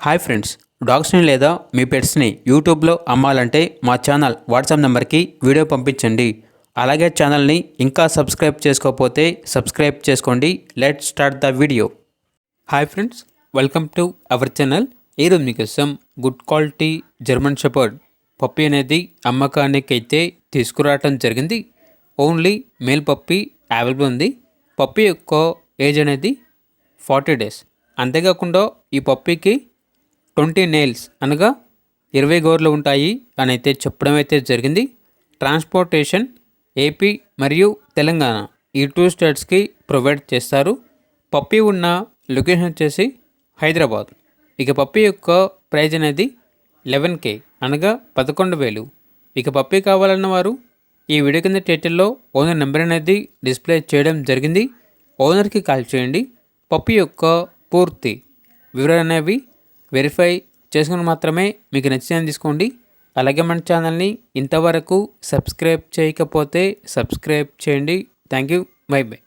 Hi friends, డాగ్స్ని లేదా మీ పెట్స్ని యూట్యూబ్లో అమ్మాలంటే మా ఛానల్ వాట్సాప్ నెంబర్కి వీడియో పంపించండి. అలాగే ఛానల్ని ఇంకా సబ్స్క్రైబ్ చేసుకోకపోతే సబ్స్క్రైబ్ చేసుకోండి. Let start the video. Hi friends, welcome to our channel. ఈరోజు మీకోసం good quality German shepherd puppy అనేది అమ్మకానికి అయితే తీసుకురావటం జరిగింది. ఓన్లీ మేల్ పప్పీ అవైలబుల్ ఉంది. పప్పీ యొక్క ఏజ్ అనేది 40 days. అంతేకాకుండా ఈ పప్పీకి 20 nails అనగా 20 గోర్లు ఉంటాయి అని అయితే చెప్పడం అయితే జరిగింది. ట్రాన్స్పోర్టేషన్ ఏపీ మరియు తెలంగాణ ఈ 2 స్టేట్స్కి ప్రొవైడ్ చేస్తారు. పప్పీ ఉన్న లొకేషన్ వచ్చేసి హైదరాబాద్. ఇక పప్పీ యొక్క ప్రైజ్ అనేది 11K అనగా 11,000. ఇక పప్పీ కావాలన్న వారు ఈ వీడియో కింద టైటిల్లో ఓనర్ నెంబర్ అనేది డిస్ప్లే చేయడం జరిగింది. ఓనర్కి కాల్ చేయండి. పప్పీ యొక్క పూర్తి వివరాలు అనేవి వెరిఫై చేసుకుని మాత్రమే మీకు నచ్చిందని తీసుకోండి. అలాగే మన ఛానల్ని ఇంతవరకు సబ్స్క్రైబ్ చేయకపోతే సబ్స్క్రైబ్ చేయండి. Thank you. By by.